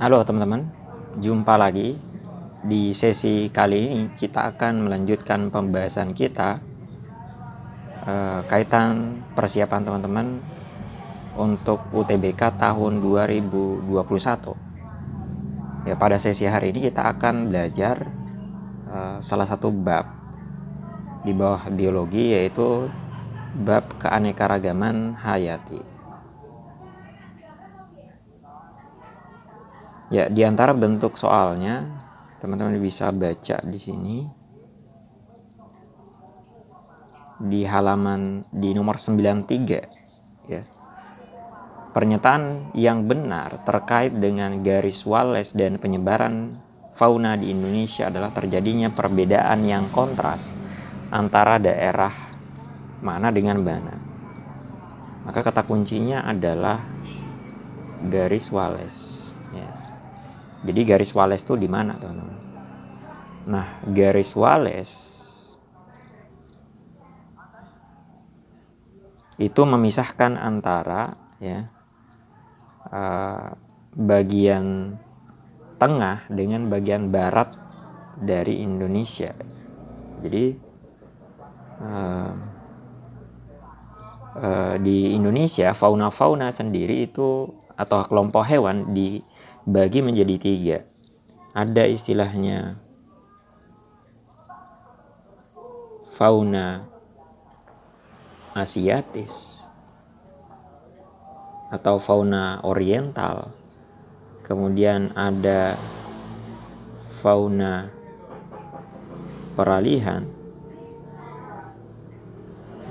Halo teman-teman, jumpa lagi. Di sesi kali ini kita akan melanjutkan pembahasan kita kaitan persiapan teman-teman untuk UTBK tahun 2021. Ya, pada sesi hari ini kita akan belajar salah satu bab di bawah biologi, yaitu bab keanekaragaman hayati. Ya, di antara bentuk soalnya, teman-teman bisa baca di sini di halaman di nomor 93 ya. Pernyataan yang benar terkait dengan garis Wallace dan penyebaran fauna di Indonesia adalah terjadinya perbedaan yang kontras antara daerah mana dengan mana. Maka kata kuncinya adalah garis Wallace ya. Jadi garis Wallace itu di mana, teman-teman? Nah, garis Wallace itu memisahkan antara ya bagian tengah dengan bagian barat dari Indonesia. Jadi di Indonesia fauna sendiri itu atau kelompok hewan dibagi menjadi 3. Ada istilahnya fauna asiatis atau fauna oriental. Kemudian ada fauna peralihan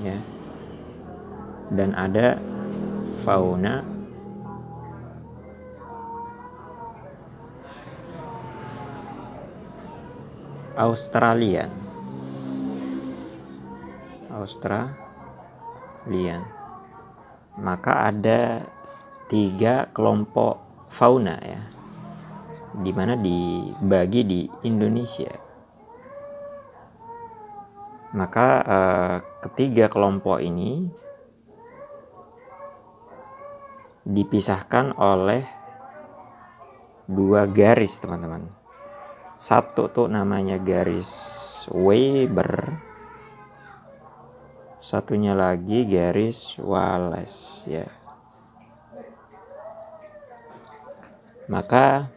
ya. Dan ada fauna Australian. Maka ada 3 kelompok fauna ya, di mana dibagi di Indonesia. Maka ketiga kelompok ini dipisahkan oleh 2 garis, teman-teman. Satu tuh namanya garis Weber, satunya lagi garis Wallace ya. Maka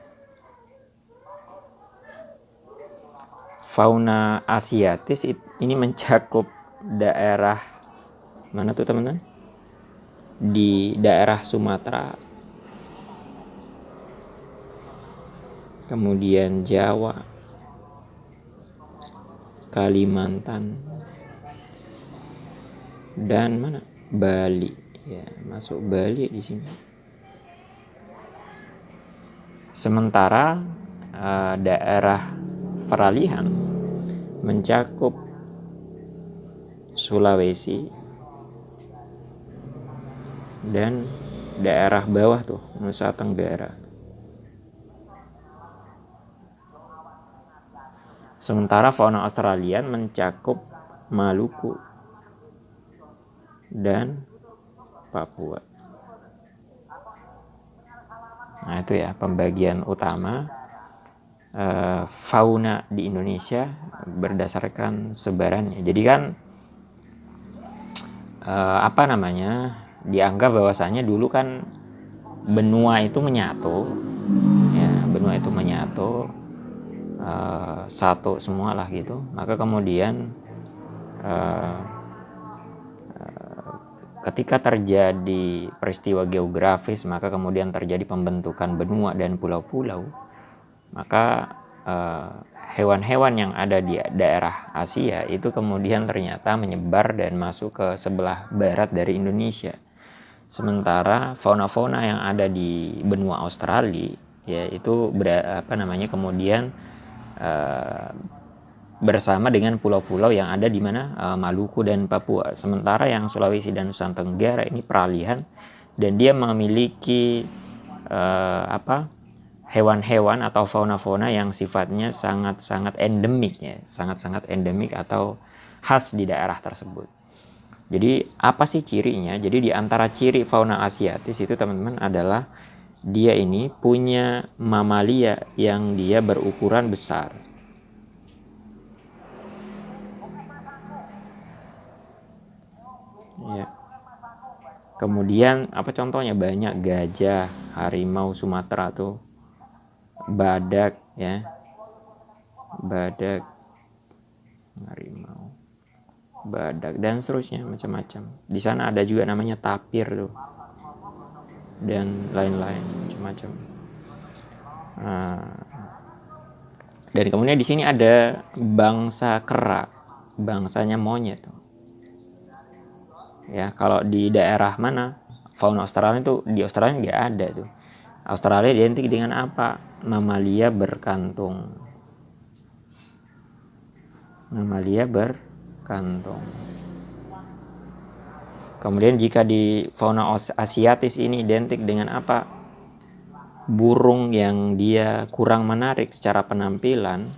fauna asiatis ini mencakup daerah mana tuh, teman-teman? Di daerah Sumatera, kemudian Jawa, Kalimantan, dan mana? Bali ya, masuk Bali di sini. Sementara daerah peralihan mencakup Sulawesi dan daerah bawah tuh Nusa Tenggara. Sementara fauna Australian mencakup Maluku dan Papua. Nah, itu ya pembagian utama fauna di Indonesia berdasarkan sebarannya. Jadi kan dianggap bahwasanya dulu kan benua itu menyatu ya, satu semua lah gitu. Maka kemudian ketika terjadi peristiwa geografis, maka kemudian terjadi pembentukan benua dan pulau-pulau. Maka hewan-hewan yang ada di daerah Asia itu kemudian ternyata menyebar dan masuk ke sebelah barat dari Indonesia. Sementara fauna-fauna yang ada di benua Australia ya itu kemudian bersama dengan pulau-pulau yang ada di mana Maluku dan Papua. Sementara yang Sulawesi dan Nusa Tenggara ini peralihan dan dia memiliki hewan-hewan atau fauna-fauna yang sifatnya sangat-sangat endemik ya, sangat-sangat endemik atau khas di daerah tersebut. Jadi apa sih cirinya? Jadi di antara ciri fauna asiatis itu, teman-teman, adalah dia ini punya mamalia yang dia berukuran besar. Ya. Kemudian apa contohnya, banyak gajah, harimau Sumatera tuh, badak ya, badak, harimau, badak dan seterusnya macam-macam. Di sana ada juga namanya tapir tuh dan lain-lain macam-macam. Dan kemudian di sini ada bangsa kera, bangsanya monyet. Ya, kalau di daerah mana fauna Australia itu, di Australia nggak ada tuh. Australia identik dengan apa? Mamalia berkantung. Mamalia berkantung. Kemudian jika di fauna asiatis ini identik dengan apa? Burung yang dia kurang menarik secara penampilan.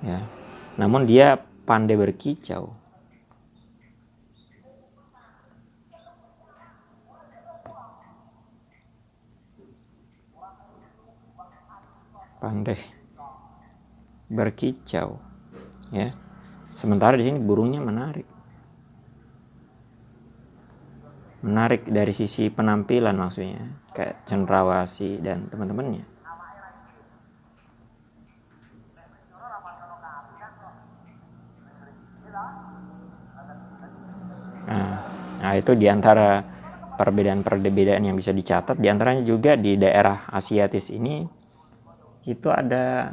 Ya. Namun dia pandai berkicau. Pandai berkicau, ya. Sementara di sini burungnya menarik. Menarik dari sisi penampilan maksudnya, kayak cendrawasih dan teman-temannya. Nah, itu diantara perbedaan-perbedaan yang bisa dicatat. Diantaranya juga di daerah Asiatis ini itu ada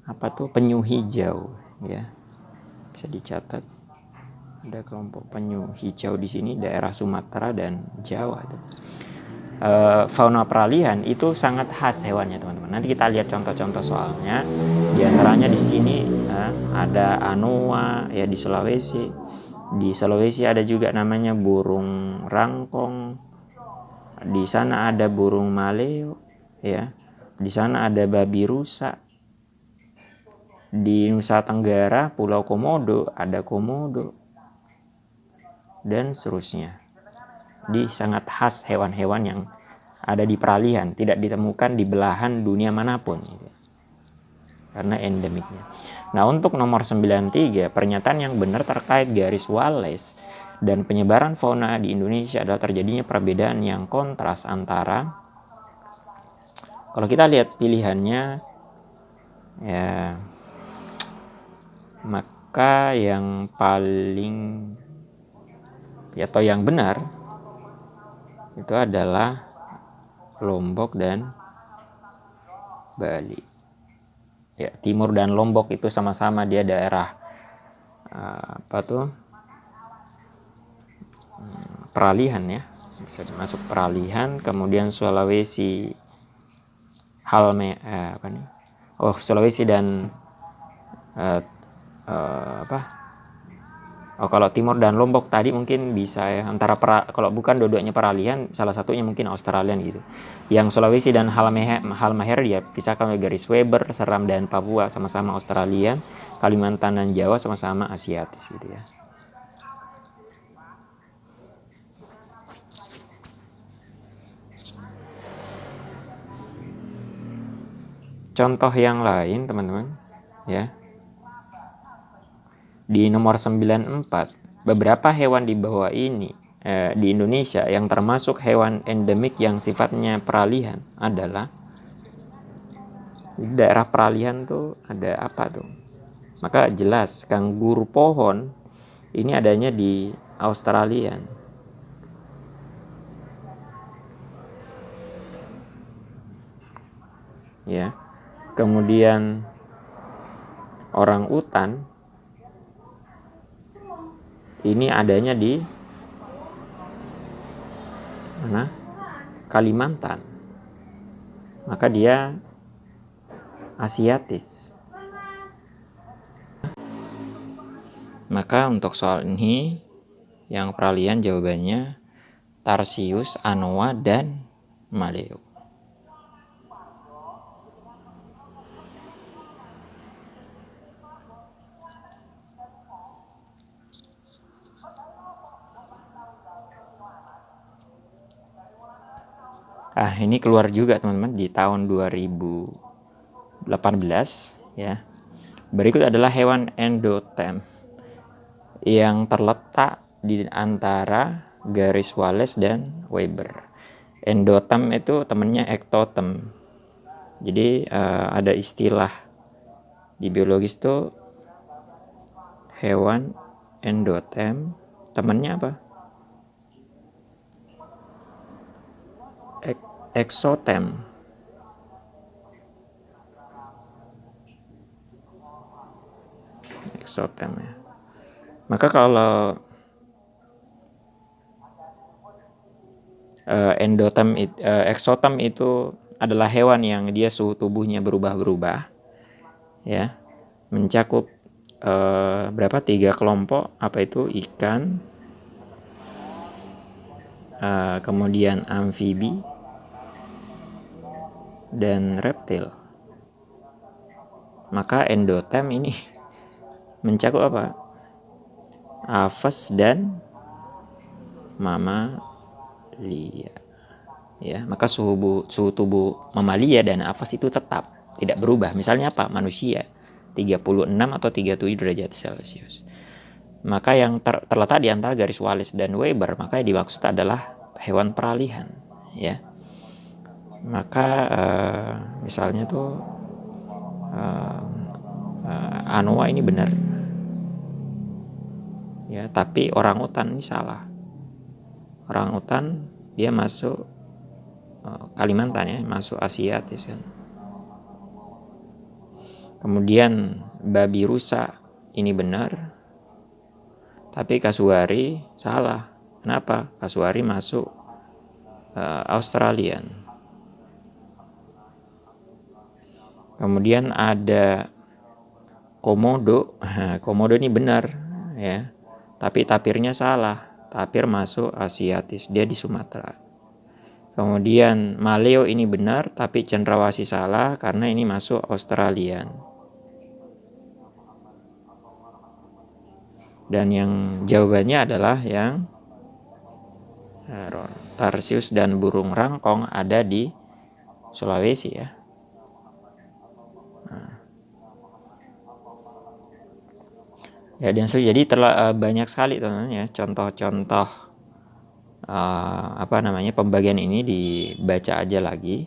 apa tuh, penyu hijau, ya, bisa dicatat. Ada kelompok penyu hijau di sini, daerah Sumatera dan Jawa. Fauna peralihan itu sangat khas hewannya, teman-teman. Nanti kita lihat contoh-contoh soalnya. Diantaranya di sini ada anoa ya di Sulawesi. Di Sulawesi ada juga namanya burung rangkong. Di sana ada burung maleo, ya. Di sana ada babi rusa. Di Nusa Tenggara, Pulau Komodo ada komodo dan seterusnya. Di sangat khas hewan-hewan yang ada di peralihan, tidak ditemukan di belahan dunia manapun gitu. Karena endemiknya. Nah, untuk nomor 93, pernyataan yang benar terkait garis Wallace dan penyebaran fauna di Indonesia adalah terjadinya perbedaan yang kontras antara, kalau kita lihat pilihannya ya, maka yang paling atau yang benar itu adalah Lombok dan Bali. Ya, Timur dan Lombok itu sama-sama dia daerah apa tuh, peralihan ya, bisa masuk peralihan. Kemudian Sulawesi Sulawesi dan kalau Timur dan Lombok tadi mungkin bisa ya antara kalau bukan dua-duanya peralihan, salah satunya mungkin Australian gitu. Yang Sulawesi dan Halmahera dia pisahkan oleh garis Weber. Seram dan Papua sama-sama Australian. Kalimantan dan Jawa sama-sama Asiatis gitu ya. Contoh yang lain teman-teman ya. Di nomor 94, beberapa hewan di bawah ini di Indonesia yang termasuk hewan endemik yang sifatnya peralihan adalah, di daerah peralihan tuh ada apa tuh? Maka jelas kanguru pohon ini adanya di Australia. Ya. Kemudian orang utan ini adanya di mana? Kalimantan. Maka dia Asiatis. Maka untuk soal ini yang peralihan jawabannya Tarsius, anoa, dan maleo. Ini keluar juga teman-teman di tahun 2018 ya. Berikut adalah hewan endotem yang terletak di antara garis Wallace dan Weber. Endotem itu temannya ektotem. Jadi ada istilah di biologis itu hewan endotem, temannya apa? Exotem. Exotem ya. Maka kalau exotem itu adalah hewan yang dia suhu tubuhnya berubah-berubah ya, mencakup berapa 3 kelompok, apa itu ikan, kemudian amfibi dan reptil. Maka endotem ini mencakup apa? Aves dan mamalia. Ya, maka suhu tubuh mamalia dan aves itu tetap tidak berubah. Misalnya apa? Manusia 36 atau 37 derajat Celcius. Maka yang terletak di antara garis Wallace dan Weber, maka yang dimaksud adalah hewan peralihan, ya. Maka misalnya tuh anoa ini benar, ya, tapi orangutan ini salah. Orangutan dia masuk Kalimantan ya, masuk Asiatis kan. Kemudian babi rusa ini benar, tapi kasuari salah. Kenapa? Kasuari masuk Australian. Kemudian ada komodo. Komodo ini benar ya, tapi tapirnya salah. Tapir masuk Asiatis, dia di Sumatera. Kemudian maleo ini benar, tapi cendrawasih salah karena ini masuk Australian. Dan yang jawabannya adalah yang tarsius dan burung rangkong ada di Sulawesi ya. Ya, dan jadi banyak sekali teman-teman ya contoh-contoh pembagian ini, dibaca aja lagi